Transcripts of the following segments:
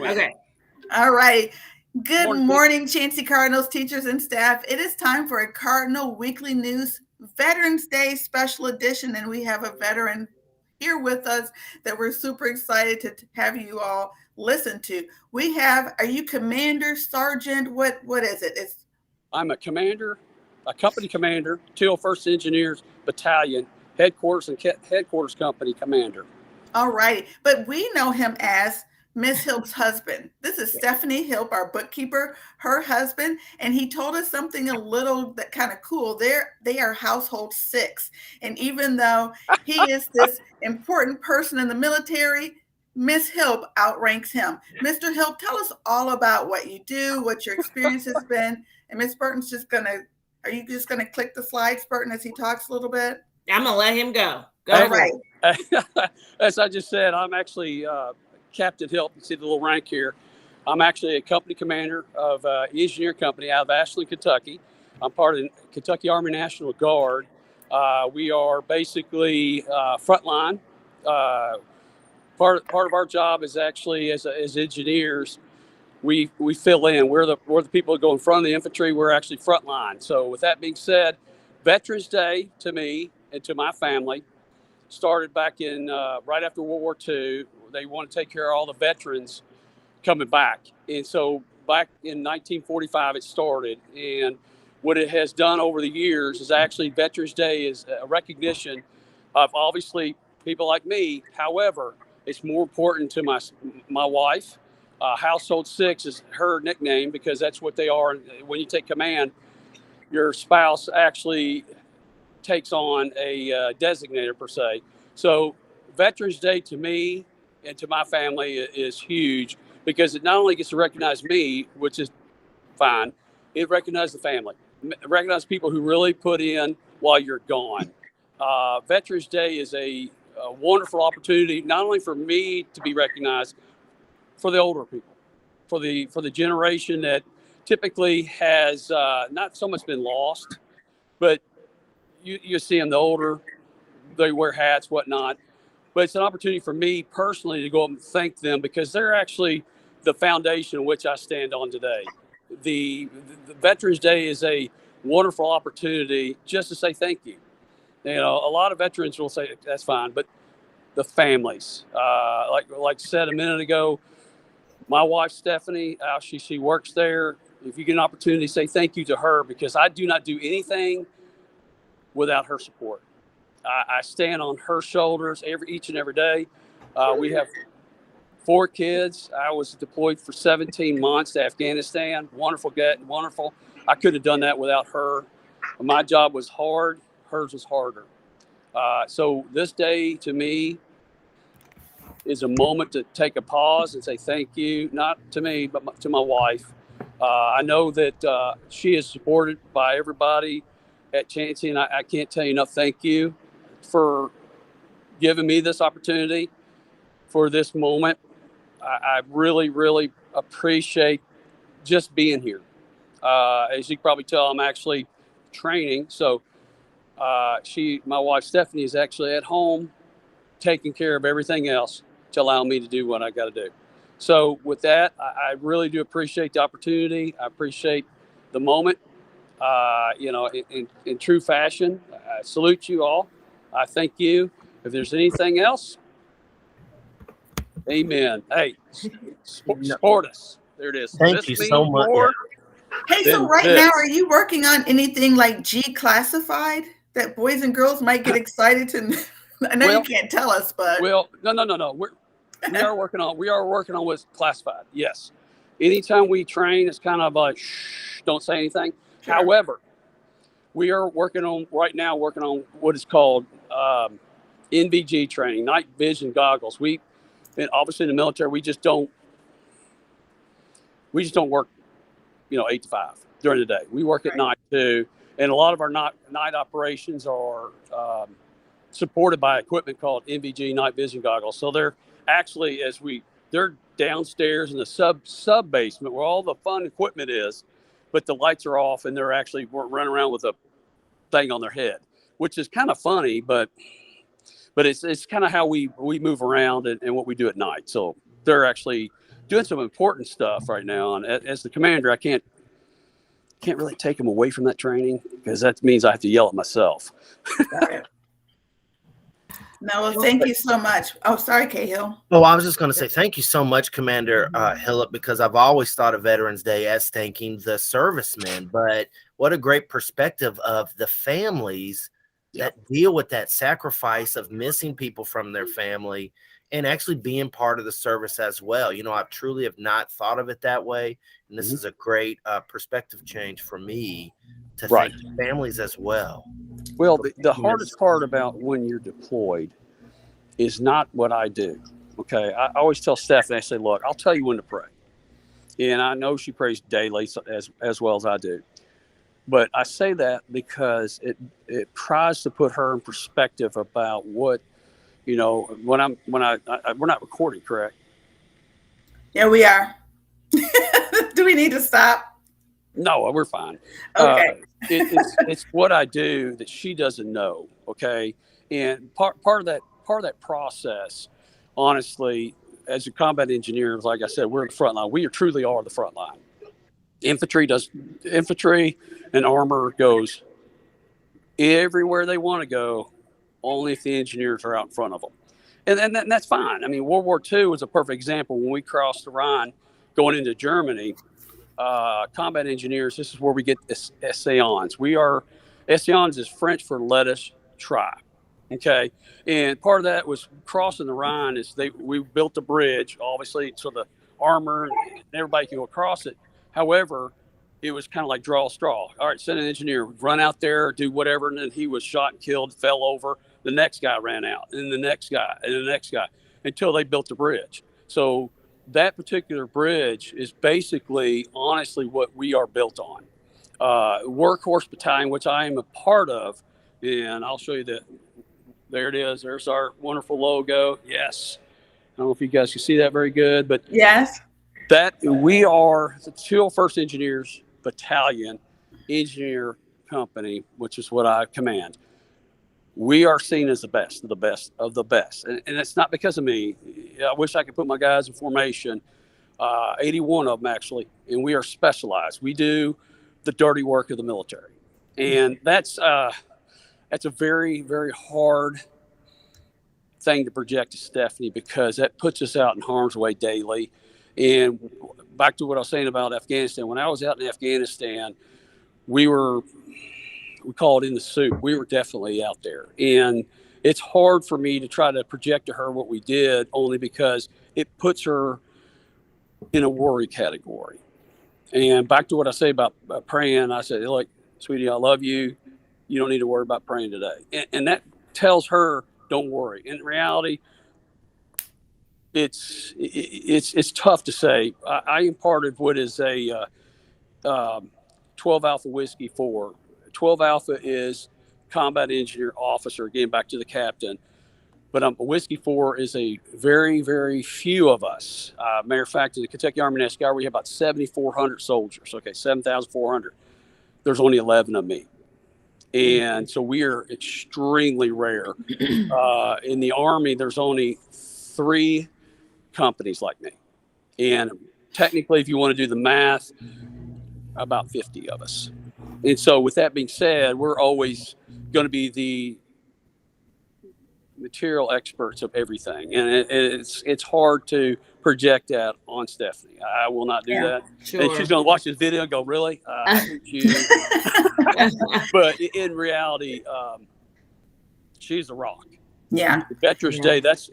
Okay. All right. Good Morning, Pete. morning, Chancey Cardinals teachers and staff. It is time for a Cardinal Weekly News Veterans Day special edition, and we have a veteran here with us that we're super excited to have you all listen to. We have, are you Commander, Sergeant? What is it? It's I'm a commander, a company commander, Teal First Engineers Battalion, headquarters and headquarters company commander. all right, but we know him as Miss Hilp's husband. This is Stephanie Hilp, our bookkeeper, her husband, and he told us something a little that kind of cool. They are household six, and even though he is this important person in the military, Miss Hilp outranks him. Mr. Hilp, tell us all about what you do, what your experience has been, and Miss Burton's just gonna. Are you just gonna click the slides, Burton, as he talks a little bit? I'm going to let him go. Go All for right. it. As I just said, I'm actually Captain Hilp. You see the little rank here. I'm actually a company commander of an engineer company out of Ashland, Kentucky. I'm part of the Kentucky Army National Guard. We are basically frontline. Part of our job is actually as engineers. We fill in. We're the people that go in front of the infantry. We're actually frontline. So with that being said, Veterans Day to me and to my family started back in right after World War II. They want to take care of all the veterans coming back. And so back in 1945, it started. And what it has done over the years is actually Veterans Day is a recognition of obviously people like me. However, it's more important to my wife. Household Six is her nickname because that's what they are. When you take command, your spouse actually takes on a designator per se. So Veterans Day to me and to my family is huge because it not only gets to recognize me, which is fine, it recognizes the family, recognize people who really put in while you're gone. Veterans Day is a wonderful opportunity, not only for me to be recognized, for the older people, for the generation that typically has not so much been lost, but you see them, the older, they wear hats, whatnot. But it's an opportunity for me personally to go up and thank them because they're actually the foundation on which I stand on today. The Veterans Day is a wonderful opportunity just to say thank you. You know, a lot of veterans will say that's fine, but the families, like I said a minute ago, my wife Stephanie, she works there. If you get an opportunity, say thank you to her because I do not do anything without her support. I stand on her shoulders each and every day. We have 4 kids. I was deployed for 17 months to Afghanistan. Wonderful, wonderful. I couldn't have done that without her. My job was hard. Hers was harder. So this day to me is a moment to take a pause and say thank you, not to me, but to my wife. I know that she is supported by everybody at Chancey, and I can't tell you enough thank you for giving me this opportunity for this moment. I really, really appreciate just being here. As you can probably tell, I'm actually training. So my wife Stephanie is actually at home taking care of everything else to allow me to do what I got to do. So with that, I really do appreciate the opportunity. I appreciate the moment. In true fashion, I salute you all. I thank you. If there's anything else, amen. Hey, support us. There it is. Thank This you means so much. more Hey, so than right this. now, are you working on anything like G classified that boys and girls might get excited to? I know you can't tell us, but no. We are working on what's classified. Yes. Anytime we train, it's kind of like shh, don't say anything. Sure. However, we are working on what is called NVG training, night vision goggles. And obviously in the military, we just don't work, 8 to 5 during the day. We work at night too. And a lot of our night operations are supported by equipment called NVG night vision goggles. So they're actually, they're downstairs in the sub basement where all the fun equipment is, but the lights are off and they're actually running around with a thing on their head, which is kind of funny, but it's kind of how we move around and what we do at night. So they're actually doing some important stuff right now. And as the commander, I can't really take him away from that training because that means I have to yell at myself. No, well, thank you so much. Oh, sorry, Cahill. Oh, I was just going to say thank you so much, Commander Hillip, because I've always thought of Veterans Day as thanking the servicemen. But what a great perspective of the families that deal with that sacrifice of missing people from their family and actually being part of the service as well. You know, I truly have not thought of it that way. And this is a great perspective change for me to thank families as well. Well, the hardest part about when you're deployed is not what I do. Okay. I always tell Stephanie, I say, look, I'll tell you when to pray. And I know she prays daily as well as I do. But I say that because it tries to put her in perspective about what, you know, we're not recording, correct? Yeah, we are. Do we need to stop? No, we're fine. Okay. It's what I do that she doesn't know. Okay. And part of that process, honestly, as a combat engineer, like I said, we're in the front line. We truly are the front line. Infantry and armor goes everywhere they want to go, only if the engineers are out in front of them. And that's fine. I mean, World War II was a perfect example. When we crossed the Rhine going into Germany, combat engineers, this is where we get Essayons. Essayons is French for let us try. Okay. And part of that was crossing the Rhine we built a bridge, obviously, so the armor and everybody can go across it. However, it was kind of like draw a straw. All right, send an engineer, run out there, do whatever. And then he was shot and killed, fell over. The next guy ran out, and the next guy, and the next guy, until they built the bridge. So that particular bridge is basically, honestly, what we are built on. Workhorse Battalion, which I am a part of, and I'll show you that. There it is. There's our wonderful logo. Yes. I don't know if you guys can see that very good, but yes, that we are the 201st Engineers Battalion Engineer Company, which is what I command. We are seen as the best of the best of the best. And it's not because of me. I wish I could put my guys in formation, 81 of them actually, and we are specialized. We do the dirty work of the military. And that's a very, very hard thing to project to Stephanie because that puts us out in harm's way daily. And back to what I was saying about Afghanistan, when I was out in Afghanistan, we call it in the soup. We were definitely out there. And it's hard for me to try to project to her what we did only because it puts her in a worry category. And back to what I say about praying, I said, look, sweetie, I love you. You don't need to worry about praying today. And that tells her, don't worry. In reality, it's tough to say. I imparted what is a 12 Alpha Whiskey 4. 12 Alpha is combat engineer officer, again, back to the captain. But a Whiskey 4 is a very, very few of us. Matter of fact, in the Kentucky Army National Guard, we have about 7,400 soldiers. Okay, 7,400. There's only 11 of me. And so we are extremely rare. In the Army, there's only 3 companies like me. And technically, if you want to do the math, about 50 of us. And so with that being said, we're always going to be the material experts of everything. And it's hard to project that on Stephanie. I will not do that. Sure. And she's going to watch this video and go, really? I hate you. But in reality, she's a rock. yeah, Veterans Day, let's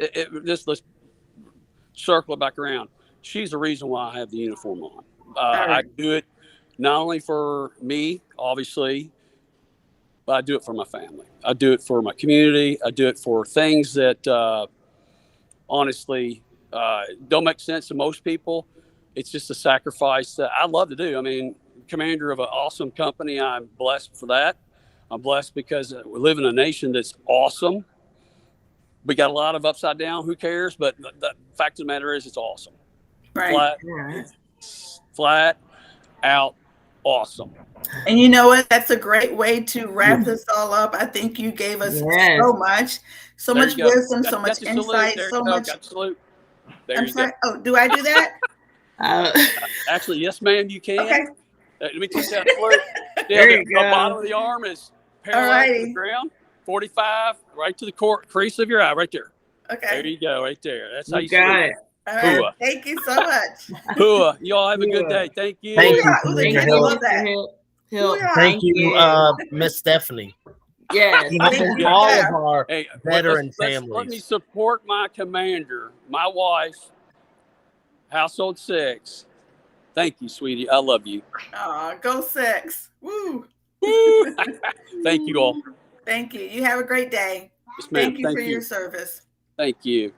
circle it back around. She's the reason why I have the uniform on. I do it not only for me, obviously, but I do it for my family. I do it for my community. I do it for things that honestly don't make sense to most people. It's just a sacrifice that I love to do. I mean, commander of an awesome company, I'm blessed for that. I'm blessed because we live in a nation that's awesome. We got a lot of upside down, who cares? But the fact of the matter is it's awesome. right. Flat out awesome. And you know what? That's a great way to wrap this all up. I think you gave us Yes. so There much you go. wisdom, so Got much the salute. insight, There so you go. much. Got the salute. There I'm you sorry. go. Oh, do I do that? Actually, yes, ma'am, you can. Okay. Let me teach that flirt. There Yeah, you the go. bottom of the arm is parallel to the Alrighty. ground. 45, right to the crease of your eye, right there. There Okay. you go, right there. That's how You you got salute. it. All right. Hooah. Thank you so much. Hooah. You all have a good Hooah. day. Thank you. Thank you, Hooah. Ooh, Commander the kids Hill. love that. Help. Hooah. Thank you, you. Miss Stephanie. Yes. You know, Thank you. all Yeah. of our Hey, veteran let me families. support my commander, my wife, household 6. Thank you, sweetie. I love you. Aw, go 6. Woo. Woo. Thank you all. Thank you. You have a great day. Yes, ma'am. Thank you for your service. Thank you.